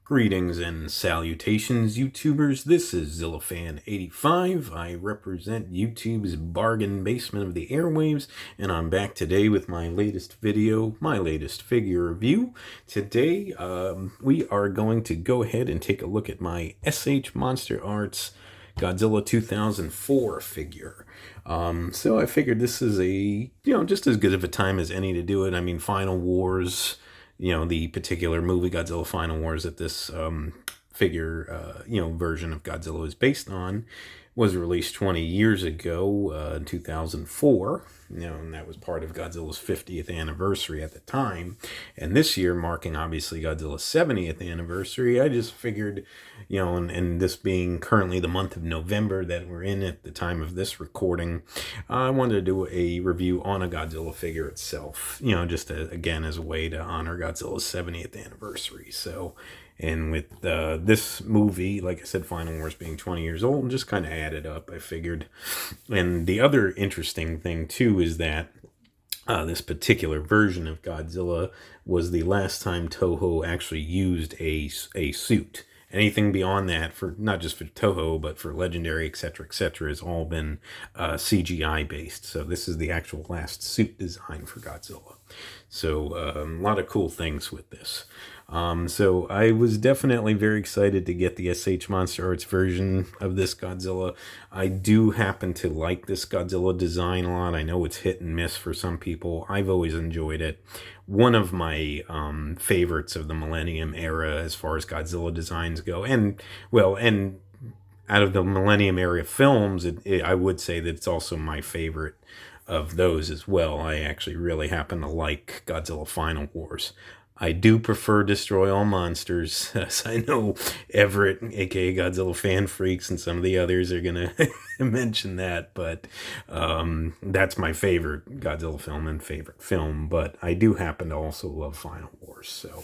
Greetings and salutations, YouTubers. This is ZillaFan85. I represent YouTube's bargain basement of the airwaves, and I'm back today with my latest video, my latest figure review. Today, we are going to go ahead and take a look at my MonsterArts Godzilla 2004 figure. So I figured this is just as good of a time as any to do it. I mean, Final Wars, the particular movie Godzilla Final Wars that this figure, version of Godzilla is based on, was released 20 years ago, in 2004, and that was part of Godzilla's 50th anniversary at the time. And this year, marking obviously Godzilla's 70th anniversary, I just figured, and this being currently the month of November that we're in at the time of this recording, I wanted to do a review on a Godzilla figure itself, just again as a way to honor Godzilla's 70th anniversary. So, and with this movie, like I said, Final Wars being 20 years old, and just kind of added up, I figured. And the other interesting thing, too, is that this particular version of Godzilla was the last time Toho actually used a suit. Anything beyond that, for not just for Toho, but for Legendary, etc., has all been CGI based. So this is the actual last suit design for Godzilla. So a lot of cool things with this. So I was definitely very excited to get the MonsterArts version of this Godzilla. I do happen to like this Godzilla design a lot. I know it's hit and miss for some people. I've always enjoyed it. One of my favorites of the Millennium era as far as Godzilla designs go. And out of the Millennium era films, I would say that it's also my favorite of those as well. I actually really happen to like Godzilla Final Wars. I do prefer Destroy All Monsters, as I know Everett, aka Godzilla Fan Freaks, and some of the others are going to mention that, but that's my favorite Godzilla film and favorite film, but I do happen to also love Final Wars, so...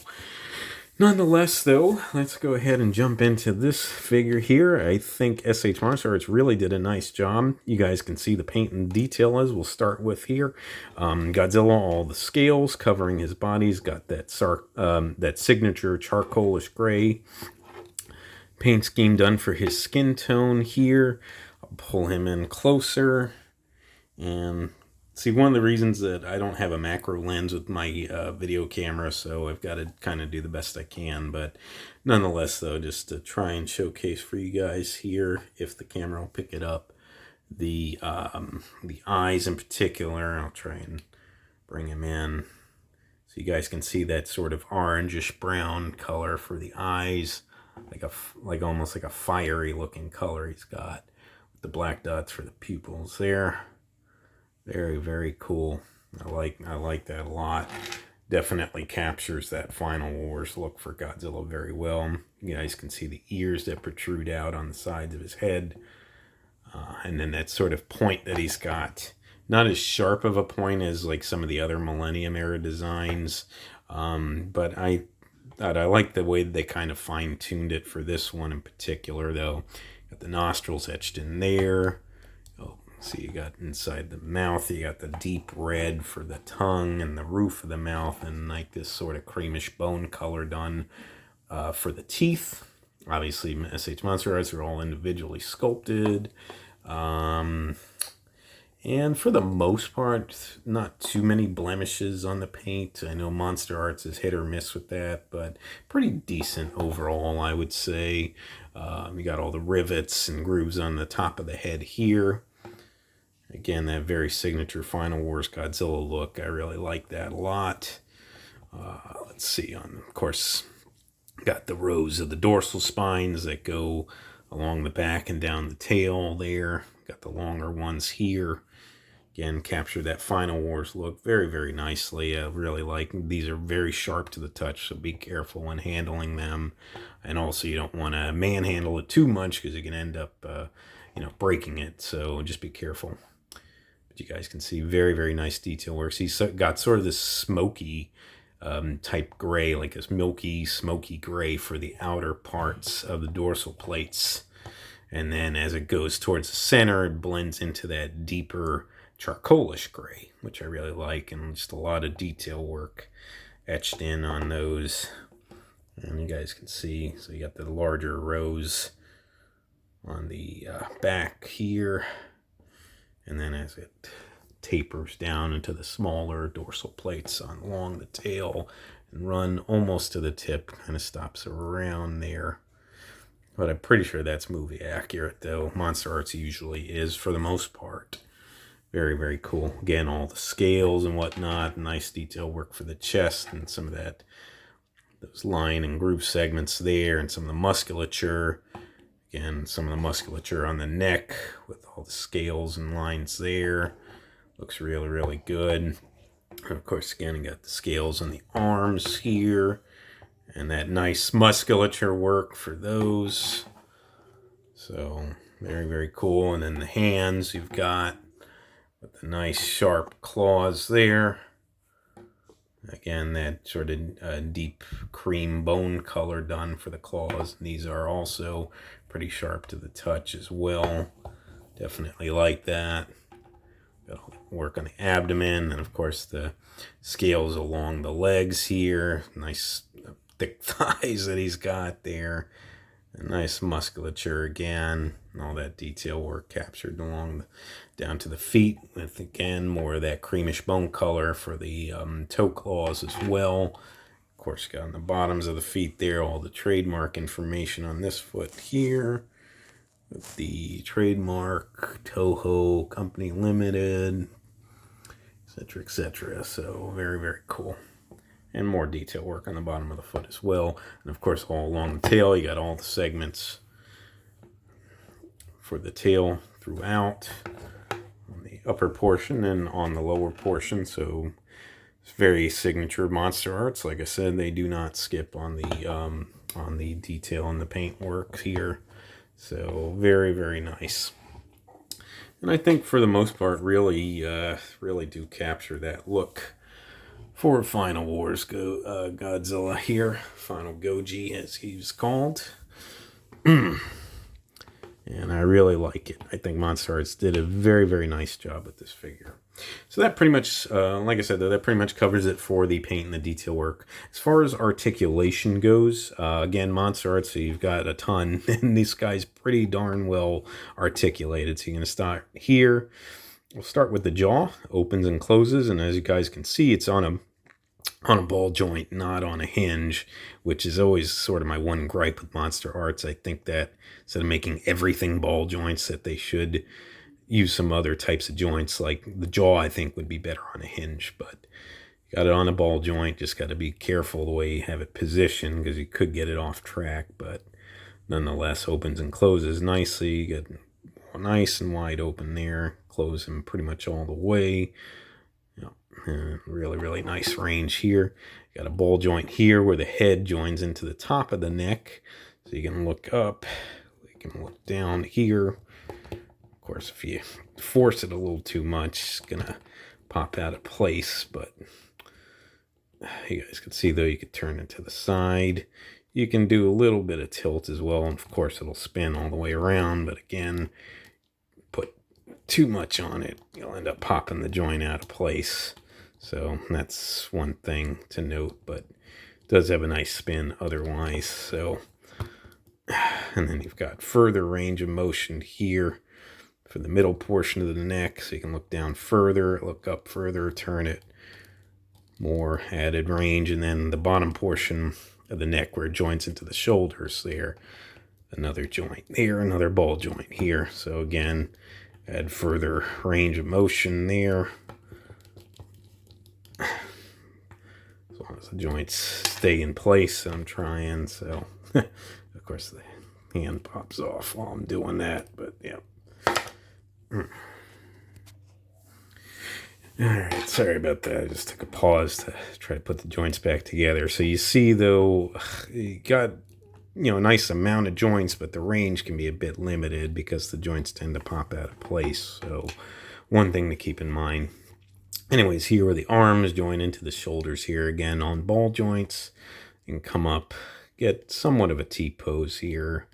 Nonetheless, though, let's go ahead and jump into this figure here. I think MonsterArts really did a nice job. You guys can see the paint and detail as we'll start with here. Godzilla, all the scales covering his body. He's got that signature charcoalish gray paint scheme done for his skin tone here. I'll pull him in closer and... See, one of the reasons that I don't have a macro lens with my video camera, so I've got to kind of do the best I can. But nonetheless, though, just to try and showcase for you guys here, if the camera will pick it up, the eyes in particular, I'll try and bring them in so you guys can see that sort of orangish brown color for the eyes, like almost like a fiery looking color he's got with the black dots for the pupils there. Very, very cool. I like that a lot. Definitely captures that Final Wars look for Godzilla very well. You guys can see the ears that protrude out on the sides of his head. And then that sort of point that he's got. Not as sharp of a point as like some of the other Millennium era designs. But I like the way they kind of fine-tuned it for this one in particular, though. Got the nostrils etched in there. So you got inside the mouth, you got the deep red for the tongue and the roof of the mouth, and like this sort of creamish bone color done for the teeth. Obviously, MonsterArts are all individually sculpted. And for the most part, not too many blemishes on the paint. I know MonsterArts is hit or miss with that, but pretty decent overall, I would say. You got all the rivets and grooves on the top of the head here. Again, that very signature Final Wars Godzilla look. I really like that a lot. Let's see. Of course, got the rows of the dorsal spines that go along the back and down the tail there. Got the longer ones here. Again, capture that Final Wars look very, very nicely. I really like these. Are very sharp to the touch, so be careful when handling them. And also, you don't want to manhandle it too much because you can end up, breaking it. So just be careful. You guys can see very, very nice detail work. He's got sort of this smoky type gray, like this milky, smoky gray for the outer parts of the dorsal plates. And then as it goes towards the center, it blends into that deeper charcoalish gray, which I really like, and just a lot of detail work etched in on those. And you guys can see, so you got the larger rows on the back here, and then as it tapers down into the smaller dorsal plates along the tail and run almost to the tip, kind of stops around there. But I'm pretty sure that's movie accurate, though. MonsterArts usually is for the most part. Very, very cool. Again, all the scales and whatnot. Nice detail work for the chest and some of that, those line and groove segments there, and some of the musculature. Again, some of the musculature on the neck with all the scales and lines there. Looks really, really good. And of course, again, you got the scales on the arms here. And that nice musculature work for those. So, very, very cool. And then the hands you've got with the nice sharp claws there. Again, that sort of deep cream bone color done for the claws. And these are also pretty sharp to the touch as well. Definitely like that. Got work on the abdomen, and of course the scales along the legs here. Nice thick thighs that he's got there. A nice musculature again, and all that detail work captured along down to the feet, with again more of that creamish bone color for the toe claws as well. Of course, got on the bottoms of the feet there all the trademark information on this foot here, with the trademark Toho Company Limited, etc., etc. So very, very cool. And more detail work on the bottom of the foot as well. And of course, all along the tail, you got all the segments for the tail throughout on the upper portion and on the lower portion. So it's very signature MonsterArts. Like I said, they do not skip on the detail and the paint work here. So very, very nice. And I think for the most part, really do capture that look for Final Wars Godzilla here. Final Goji, as he's called. And I really like it. I think MonsterArts did a very, very nice job with this figure. So that pretty much, like I said, that pretty much covers it for the paint and the detail work. As far as articulation goes, again, MonsterArts, so you've got a ton, and this guy's pretty darn well articulated. So you're going to start here. We'll start with the jaw, opens and closes, and as you guys can see, it's on a ball joint, not on a hinge, which is always sort of my one gripe with MonsterArts. I think that instead of making everything ball joints, that they should use some other types of joints. Like the jaw, I think, would be better on a hinge, but you got it on a ball joint. Just got to be careful the way you have it positioned, because you could get it off track, but nonetheless opens and closes nicely. You get nice and wide open there, close them pretty much all the way. Really, really nice range here. You got a ball joint here where the head joins into the top of the neck. So you can look up, you can look down here. Of course, if you force it a little too much, it's gonna pop out of place, but you guys can see though, you could turn it to the side. You can do a little bit of tilt as well, and of course it'll spin all the way around, but again, put too much on it, you'll end up popping the joint out of place. So that's one thing to note, but it does have a nice spin otherwise. So, and then you've got further range of motion here for the middle portion of the neck, so you can look down further, look up further, turn it, more added range. And then the bottom portion of the neck where it joins into the shoulders there, another joint there, another ball joint here. So again, add further range of motion there. As long as the joints stay in place, I'm trying. So, of course, the hand pops off while I'm doing that. But, yeah. Alright, sorry about that. I just took a pause to try to put the joints back together. So you see, though, you got, a nice amount of joints, but the range can be a bit limited because the joints tend to pop out of place. So, one thing to keep in mind. Anyways, here where the arms join into the shoulders here, again on ball joints, you can come up, get somewhat of a T-pose here,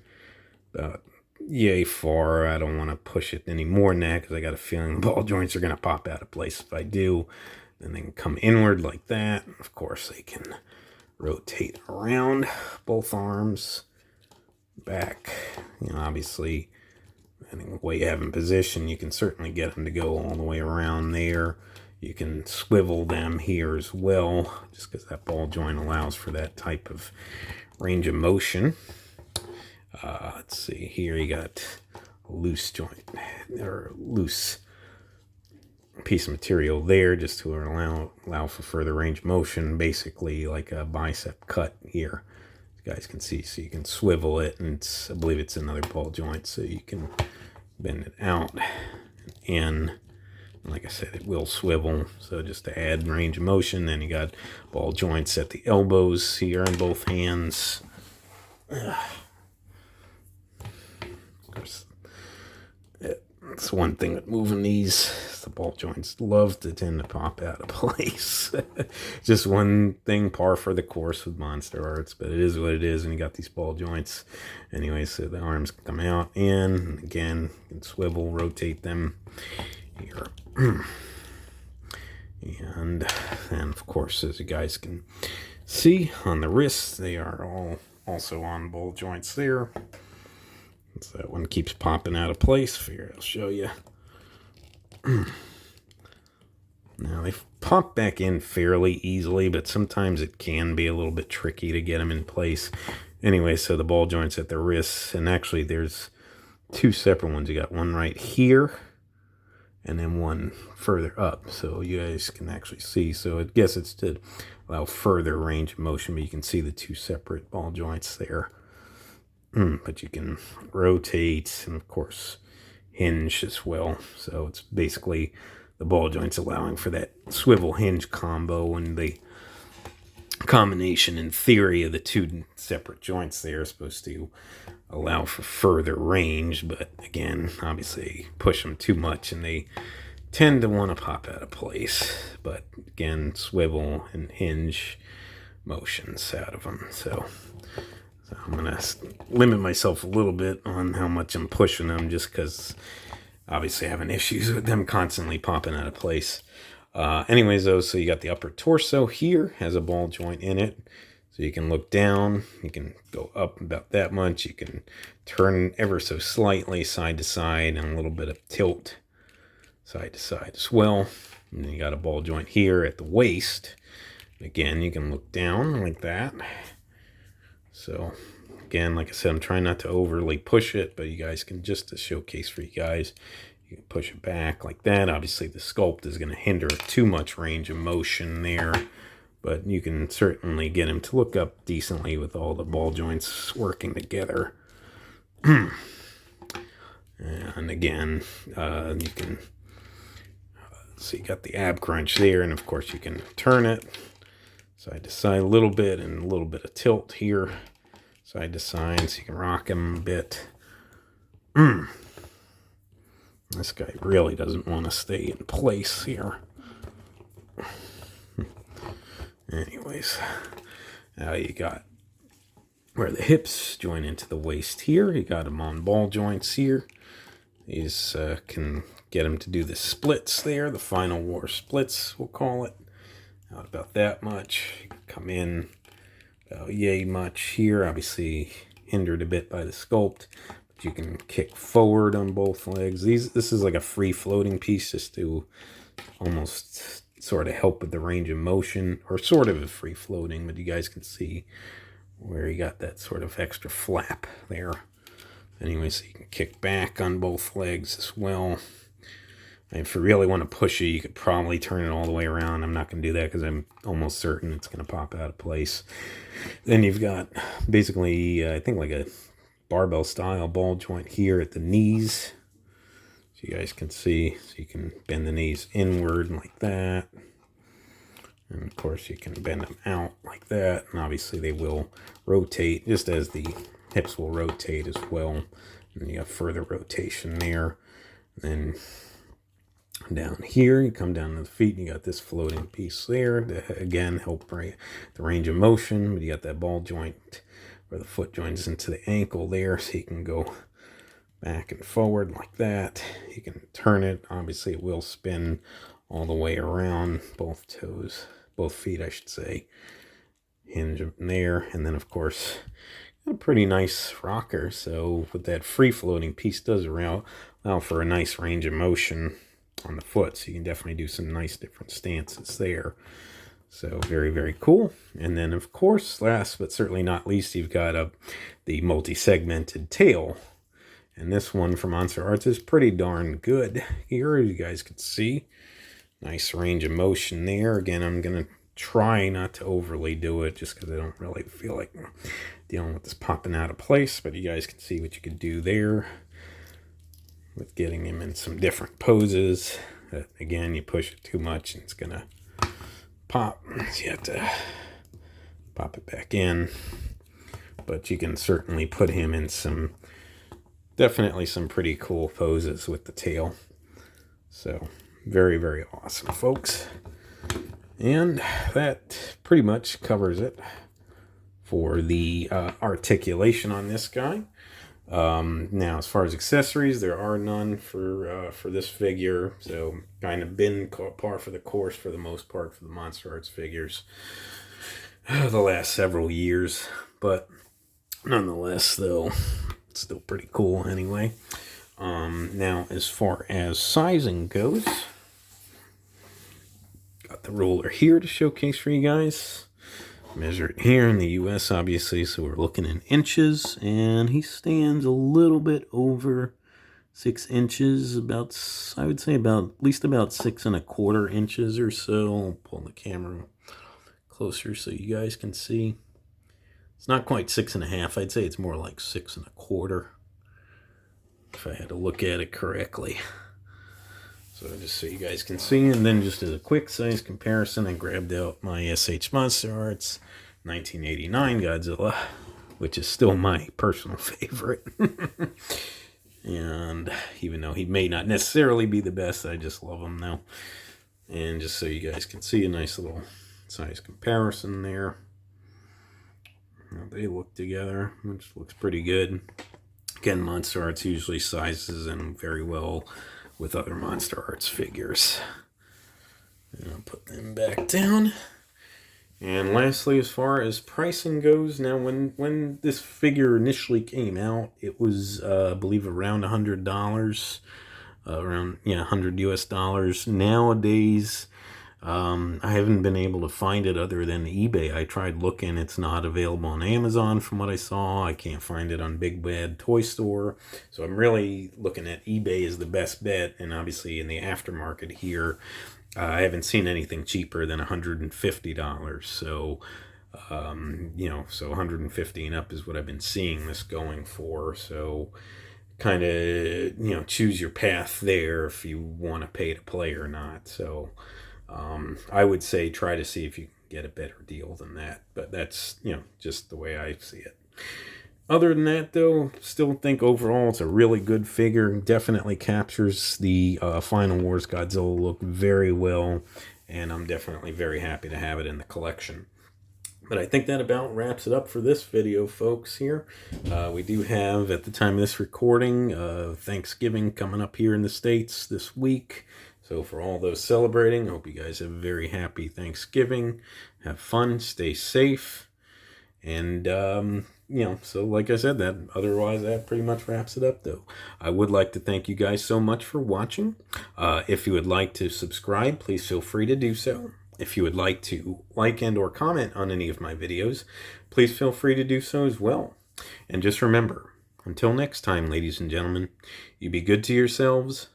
about yay far. I don't want to push it any more than that because I got a feeling the ball joints are going to pop out of place if I do. Then they can come inward like that. Of course, they can rotate around both arms, back. You know, obviously, depending on the way you have in position, you can certainly get them to go all the way around there. You can swivel them here as well, just because that ball joint allows for that type of range of motion. Let's see, here you got a loose joint, or loose piece of material there, just to allow for further range of motion, basically like a bicep cut here. You guys can see, so you can swivel it, and I believe it's another ball joint, so you can bend it out and in. Like I said, it will swivel, so just to add range of motion. Then you got ball joints at the elbows here on both hands. Of course, that's one thing with moving these. The ball joints love to tend to pop out of place. Just one thing, par for the course with MonsterArts, but it is what it is, and you got these ball joints. Anyway, so the arms can come out in, and again, you can swivel, rotate them here. And then, of course, as you guys can see on the wrists, they are all also on ball joints there. So that one keeps popping out of place. Here, I'll show you. Now, they pop back in fairly easily, but sometimes it can be a little bit tricky to get them in place. Anyway, so the ball joints at the wrists, and actually there's two separate ones. You got one right here, and then one further up, so you guys can actually see. So I guess it's to allow further range of motion, but you can see the two separate ball joints there. But you can rotate, and of course hinge as well. So it's basically the ball joints allowing for that swivel hinge combo, and the combination in theory of the two separate joints there is supposed to allow for further range. But again, obviously push them too much and they tend to want to pop out of place. But again, swivel and hinge motions out of them. So I'm going to limit myself a little bit on how much I'm pushing them, just because obviously having issues with them constantly popping out of place. Anyways, though, so you got the upper torso here, has a ball joint in it. So you can look down, you can go up about that much, you can turn ever so slightly side to side, and a little bit of tilt side to side as well. And then you got a ball joint here at the waist. Again, you can look down like that. So again, like I said, I'm trying not to overly push it, but you guys can, just to showcase for you guys, you can push it back like that. Obviously the sculpt is going to hinder too much range of motion there, but you can certainly get him to look up decently with all the ball joints working together. And again, you can, so you got the ab crunch there, and of course you can turn it side to side a little bit, and a little bit of tilt here side to side, so you can rock him a bit. This guy really doesn't want to stay in place here. Anyways, now you got where the hips join into the waist here. You got him on ball joints here. These can get him to do the splits there, the Final Wars splits, we'll call it. Out about that much. Come in about yay much here. Obviously hindered a bit by the sculpt, but you can kick forward on both legs. This is like a free floating piece, just to almost sort of help with the range of motion, or sort of a free floating, but you guys can see where you got that sort of extra flap there. Anyway, so you can kick back on both legs as well. And if you really want to push it, you could probably turn it all the way around. I'm not going to do that because I'm almost certain it's going to pop out of place. Then you've got basically, I think, like a barbell style ball joint here at the knees. So you guys can see, so you can bend the knees inward like that. And of course you can bend them out like that. And obviously they will rotate just as the hips will rotate as well. And you have further rotation there. And then down here, you come down to the feet, and you got this floating piece there to, again, help the range of motion. But you got that ball joint where the foot joins into the ankle there, so you can go back and forward like that. You can turn it. Obviously, it will spin all the way around both toes, both feet, I should say. hinge there, and then of course a pretty nice rocker. So with that free floating piece does allow for a nice range of motion on the foot, so you can definitely do some nice different stances there. So very, very cool. And then of course, last but certainly not least, you've got the multi-segmented tail. And this one from MonsterArts is pretty darn good here, as you guys can see. Nice range of motion there. Again, I'm going to try not to overly do it just because I don't really feel like dealing with this popping out of place. But you guys can see what you can do there with getting him in some different poses. Again, you push it too much and it's going to pop. So you have to pop it back in. But you can certainly put him in some, definitely some pretty cool poses with the tail. So very, very awesome, folks. And that pretty much covers it for the articulation on this guy. Now, as far as accessories, there are none for this figure. So kind of been par for the course for the most part for the MonsterArts figures the last several years. But nonetheless, though, it's still pretty cool anyway. Now, as far as sizing goes, got the ruler here to showcase for you guys. Measure it here in the US, obviously, so we're looking in inches, and he stands a little bit over 6 inches, about, I would say about, at least about 6 1/4 inches or so. I'll pull the camera closer so you guys can see. It's not quite 6 1/2. I'd say it's more like 6 1/4, if I had to look at it correctly. So just so you guys can see, and then just as a quick size comparison, I grabbed out my SH MonsterArts 1989 Godzilla, which is still my personal favorite. And even though he may not necessarily be the best, I just love him now. And just so you guys can see a nice little size comparison there. Now they look together, which looks pretty good. Again, MonsterArts usually sizes them very well with other MonsterArts figures. And I'll put them back down. And lastly, as far as pricing goes, now when this figure initially came out, it was I believe around $100, around $100 US. Nowadays, I haven't been able to find it other than eBay. I tried looking. It's not available on Amazon from what I saw. I can't find it on Big Bad Toy Store. So I'm really looking at eBay as the best bet. And obviously in the aftermarket here, I haven't seen anything cheaper than $150. So, so 150 and up is what I've been seeing this going for. So kind of, choose your path there if you want to pay to play or not. So I would say try to see if you can get a better deal than that. But that's, just the way I see it. Other than that, though, still think overall it's a really good figure. Definitely captures the Final Wars Godzilla look very well. And I'm definitely very happy to have it in the collection. But I think that about wraps it up for this video, folks, here. We do have, at the time of this recording, Thanksgiving coming up here in the States this week. So for all those celebrating, I hope you guys have a very happy Thanksgiving. Have fun, stay safe. And, so like I said, that pretty much wraps it up, though. I would like to thank you guys so much for watching. If you would like to subscribe, please feel free to do so. If you would like to like and or comment on any of my videos, please feel free to do so as well. And just remember, until next time, ladies and gentlemen, you be good to yourselves,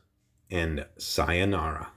and sayonara.